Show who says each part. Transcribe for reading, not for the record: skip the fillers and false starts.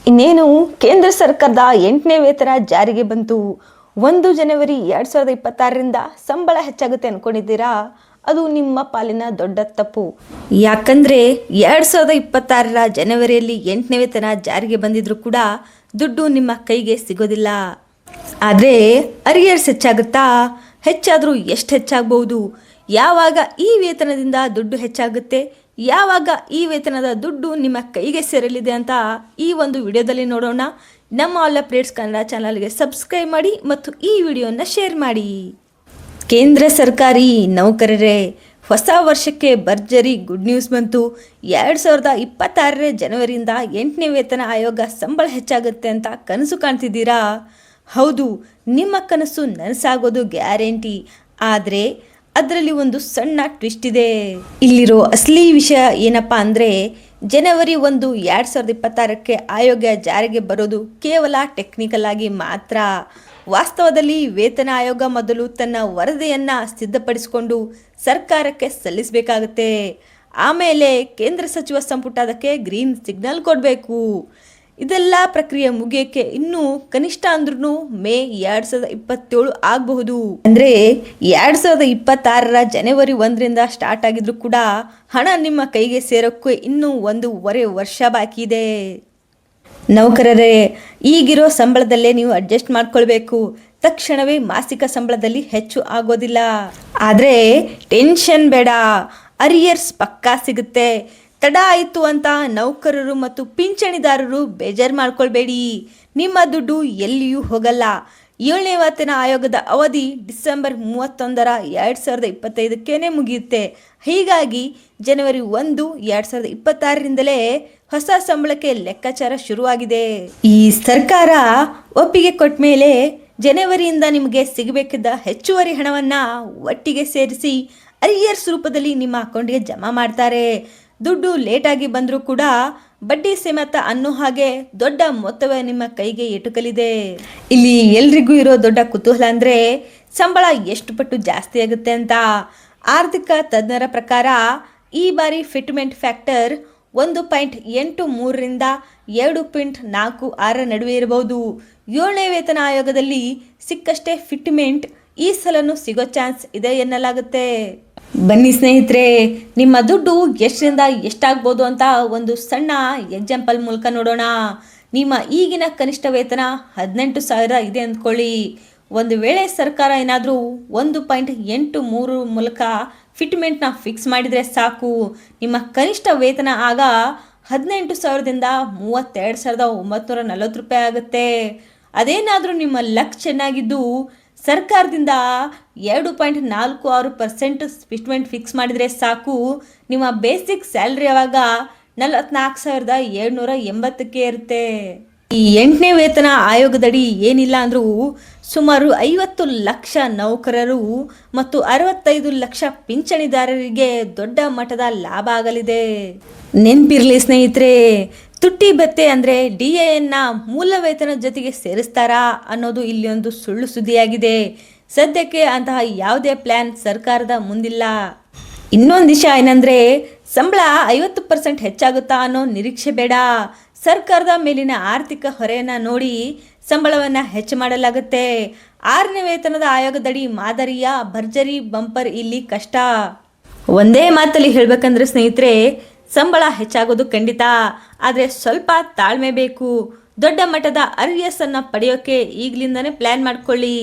Speaker 1: ಇನ್ನೇನು ಕೇಂದ್ರ ಸರ್ಕಾರದ 8ನೇ ವೇತನ ಜಾರಿಗೆ ಬಂತು. 1 ಜನವರಿ 2026ರಿಂದ ಸಂಬಳ ಹೆಚ್ಚಾಗುತ್ತೆ ಅನ್ಕೊಂಡಿದ್ದೀರಾ? ಅದು ನಿಮ್ಮ ಪಾಲಿನ ದೊಡ್ಡ ತಪ್ಪು. ಯಾಕಂದ್ರೆ 2026ರ ಜನವರಿಯಲ್ಲಿ 8ನೇ ವೇತನ ಜಾರಿಗೆ ಬಂದಿದ್ರು ಕೂಡ ದುಡ್ಡು ನಿಮ್ಮ ಕೈಗೆ ಸಿಗೋದಿಲ್ಲ. ಆದರೆ ಅರಿಯರ್ಸ್ ಹೆಚ್ಚಾಗುತ್ತಾ? ಹೆಚ್ಚಾದರೂ ಎಷ್ಟು ಹೆಚ್ಚಾಗಬಹುದು? ಯಾವಾಗ ಈ ವೇತನದಿಂದ ದುಡ್ಡು ಹೆಚ್ಚಾಗುತ್ತೆ, ಯಾವಾಗ ಈ ವೇತನದ ದುಡ್ಡು ನಿಮ್ಮ ಕೈಗೆ ಸೇರಲಿದೆ ಅಂತ ಈ ಒಂದು ವಿಡಿಯೋದಲ್ಲಿ ನೋಡೋಣ. ನಮ್ಮ ಆಲ್ ಅಪ್ಡೇಟ್ಸ್ ಕನ್ನಡ ಚಾನಲ್ಗೆ ಸಬ್ಸ್ಕ್ರೈಬ್ ಮಾಡಿ ಮತ್ತು ಈ ವಿಡಿಯೋನ ಶೇರ್ ಮಾಡಿ. ಕೇಂದ್ರ ಸರ್ಕಾರಿ ನೌಕರರೇ, ಹೊಸ ವರ್ಷಕ್ಕೆ ಭರ್ಜರಿ ಗುಡ್ ನ್ಯೂಸ್ ಬಂತು. 2026 ಜನವರಿಯಿಂದ 8ನೇ ವೇತನ ಆಯೋಗ ಸಂಬಳ ಹೆಚ್ಚಾಗುತ್ತೆ ಅಂತ ಕನಸು ಕಾಣ್ತಿದ್ದೀರಾ? ಹೌದು, ನಿಮ್ಮ ಕನಸು ನನಸಾಗೋದು ಗ್ಯಾರಂಟಿ. ಆದರೆ ಅದರಲ್ಲಿ ಒಂದು ಸಣ್ಣ ಟ್ವಿಸ್ಟ್ ಇದೆ. ಇಲ್ಲಿರೋ ಅಸಲಿ ವಿಷಯ ಏನಪ್ಪ ಅಂದರೆ, ಜನವರಿ 1, 2026ಕ್ಕೆ ಆಯೋಗ ಜಾರಿಗೆ ಬರೋದು ಕೇವಲ ಟೆಕ್ನಿಕಲ್ ಆಗಿ ಮಾತ್ರ. ವಾಸ್ತವದಲ್ಲಿ ವೇತನ ಆಯೋಗ ಮೊದಲು ತನ್ನ ವರದಿಯನ್ನು ಸಿದ್ಧಪಡಿಸಿಕೊಂಡು ಸರ್ಕಾರಕ್ಕೆ ಸಲ್ಲಿಸಬೇಕಾಗುತ್ತೆ. ಆಮೇಲೆ ಕೇಂದ್ರ ಸಚಿವ ಸಂಪುಟ ಅದಕ್ಕೆ ಗ್ರೀನ್ ಸಿಗ್ನಲ್ ಕೊಡಬೇಕು. ಇದೆಲ್ಲ ಪ್ರಕ್ರಿಯೆ ಮುಗಿಯೋಕ್ಕೆ ಇನ್ನೂ ಕನಿಷ್ಠ ಅಂದ್ರೂ ಮೇ 2027 ಆಗಬಹುದು. ಅಂದರೆ 2026ರ ಜನವರಿ 1ರಿಂದ ಸ್ಟಾರ್ಟ್ ಆಗಿದ್ರು ಕೂಡ ಹಣ ನಿಮ್ಮ ಕೈಗೆ ಸೇರೋಕ್ಕೆ ಇನ್ನೂ 1.5 ವರ್ಷ ಬಾಕಿ ಇದೆ. ನೌಕರರೇ, ಈಗಿರೋ ಸಂಬಳದಲ್ಲೇ ನೀವು ಅಡ್ಜಸ್ಟ್ ಮಾಡ್ಕೊಳ್ಬೇಕು. ತಕ್ಷಣವೇ ಮಾಸಿಕ ಸಂಬಳದಲ್ಲಿ ಹೆಚ್ಚು ಆಗೋದಿಲ್ಲ. ಆದರೆ ಟೆನ್ಷನ್ ಬೇಡ, ಅರಿಯರ್ಸ್ ಪಕ್ಕಾ ಸಿಗುತ್ತೆ. ತಡ ಆಯಿತು ಅಂತ ನೌಕರರು ಮತ್ತು ಪಿಂಚಣಿದಾರರು ಬೇಜಾರು ಮಾಡ್ಕೊಳ್ಬೇಡಿ. ನಿಮ್ಮ ದುಡ್ಡು ಎಲ್ಲಿಯೂ ಹೋಗಲ್ಲ. 7ನೇ ವೇತನ ಆಯೋಗದ ಅವಧಿ ಡಿಸೆಂಬರ್ 31, 2025ಕ್ಕೇ ಮುಗಿಯುತ್ತೆ. ಹೀಗಾಗಿ ಜನವರಿ 1, 2026ರಿಂದಲೇ ಹೊಸ ಸಂಬಳಕ್ಕೆ ಲೆಕ್ಕಾಚಾರ ಶುರುವಾಗಿದೆ. ಈ ಸರ್ಕಾರ ಒಪ್ಪಿಗೆ ಕೊಟ್ಟ ಮೇಲೆ ಜನವರಿಯಿಂದ ನಿಮಗೆ ಸಿಗಬೇಕಿದ್ದ ಹೆಚ್ಚುವರಿ ಹಣವನ್ನು ಒಟ್ಟಿಗೆ ಸೇರಿಸಿ ಅರಿಯರ್ಸ್ ರೂಪದಲ್ಲಿ ನಿಮ್ಮ ಅಕೌಂಟ್ಗೆ ಜಮಾ ಮಾಡ್ತಾರೆ. ದುಡ್ಡು ಲೇಟಾಗಿ ಬಂದರೂ ಕೂಡ ಬಡ್ಡಿ ಸಮೇತ ಅನ್ನೋ ಹಾಗೆ ದೊಡ್ಡ ಮೊತ್ತವೇ ನಿಮ್ಮ ಕೈಗೆ ಎಟುಕಲಿದೆ. ಇಲ್ಲಿ ಎಲ್ರಿಗೂ ಇರೋ ದೊಡ್ಡ ಕುತೂಹಲ ಅಂದರೆ ಸಂಬಳ ಎಷ್ಟು ಪಟ್ಟು ಜಾಸ್ತಿ ಆಗುತ್ತೆ ಅಂತ. ಆರ್ಥಿಕ ತಜ್ಞರ ಪ್ರಕಾರ ಈ ಬಾರಿ ಫಿಟ್ಮೆಂಟ್ ಫ್ಯಾಕ್ಟರ್ 1.83ರಿಂದ 2.46 ನಡುವೆ ಇರಬಹುದು. 7ನೇ ವೇತನ ಆಯೋಗದಲ್ಲಿ ಸಿಕ್ಕಷ್ಟೇ ಫಿಟ್ಮೆಂಟ್ ಈ ಸಲನೂ ಸಿಗೋ ಚಾನ್ಸ್ ಇದೆ ಎನ್ನಲಾಗುತ್ತೆ. ಬನ್ನಿ ಸ್ನೇಹಿತರೆ, ನಿಮ್ಮ ದುಡ್ಡು ಎಷ್ಟರಿಂದ ಎಷ್ಟಾಗ್ಬೋದು ಅಂತ ಒಂದು ಸಣ್ಣ ಎಕ್ಸಾಂಪಲ್ ಮೂಲಕ ನೋಡೋಣ. ನಿಮ್ಮ ಈಗಿನ ಕನಿಷ್ಠ ವೇತನ 18,000 ಇದೆ ಅಂದ್ಕೊಳ್ಳಿ. ಒಂದು ವೇಳೆ ಸರ್ಕಾರ ಏನಾದರೂ 1.83 ಮೂಲಕ ಫಿಟ್ಮೆಂಟ್ನ ಫಿಕ್ಸ್ ಮಾಡಿದರೆ ಸಾಕು. ನಿಮ್ಮ ಕನಿಷ್ಠ ವೇತನ ಆಗ 18,000ದಿಂದ 32,940 ರೂಪಾಯಿ ಆಗುತ್ತೆ. ಅದೇನಾದರೂ ನಿಮ್ಮ ಲಕ್ ಚೆನ್ನಾಗಿದ್ದು ಸರ್ಕಾರದಿಂದ 2.46% ಫಿಟ್ಮೆಂಟ್ ಫಿಕ್ಸ್ ಮಾಡಿದರೆ ಸಾಕು. ನಿಮ್ಮ ಬೇಸಿಕ್ ಸ್ಯಾಲ್ರಿ ಆವಾಗ 44,780ಕ್ಕೆ ಇರುತ್ತೆ. ಈ 8ನೇ ವೇತನ ಆಯೋಗದಡಿ ಏನಿಲ್ಲ ಅಂದರೂ ಸುಮಾರು 50 ಲಕ್ಷ ನೌಕರರು ಮತ್ತು 65 ಲಕ್ಷ ಪಿಂಚಣಿದಾರರಿಗೆ ದೊಡ್ಡ ಮಟ್ಟದ ಲಾಭ ಆಗಲಿದೆ. ನೆನಪಿರಲಿ ಸ್ನೇಹಿತರೆ, ತುಟ್ಟಿ ಭತ್ಯೆ ಅಂದರೆ DAನ ಮೂಲ ವೇತನದ ಜೊತೆಗೆ ಸೇರಿಸ್ತಾರಾ ಅನ್ನೋದು ಇಲ್ಲಿ ಒಂದು ಸುಳ್ಳು ಸುದ್ದಿಯಾಗಿದೆ. ಸದ್ಯಕ್ಕೆ ಅಂತಹ ಯಾವುದೇ ಪ್ಲ್ಯಾನ್ ಸರ್ಕಾರದ ಮುಂದಿಲ್ಲ. ಇನ್ನೊಂದು ವಿಷಯ ಏನಂದರೆ, ಸಂಬಳ 50% ಹೆಚ್ಚಾಗುತ್ತಾ ಅನ್ನೋ ನಿರೀಕ್ಷೆ ಬೇಡ. ಸರ್ಕಾರದ ಮೇಲಿನ ಆರ್ಥಿಕ ಹೊರೆಯನ್ನು ನೋಡಿ ಸಂಬಳವನ್ನು ಹೆಚ್ಚು ಮಾಡಲಾಗುತ್ತೆ. 6ನೇ ವೇತನದ ಆಯೋಗದಡಿ ಮಾದರಿಯ ಭರ್ಜರಿ ಬಂಪರ್ ಇಲ್ಲಿ ಕಷ್ಟ. ಒಂದೇ ಮಾತಲ್ಲಿ ಹೇಳಬೇಕಂದ್ರೆ ಸ್ನೇಹಿತರೆ, ಸಂಬಳ ಹೆಚ್ಚಾಗೋದು ಖಂಡಿತ, ಆದರೆ ಸ್ವಲ್ಪ ತಾಳ್ಮೆ ಬೇಕು. ದೊಡ್ಡ ಮಟ್ಟದ ಅರಿಯರ್ಸ್ ಅನ್ನು ಪಡೆಯೋಕೆ ಈಗಲಿಂದನೇ ಪ್ಲ್ಯಾನ್ ಮಾಡ್ಕೊಳ್ಳಿ.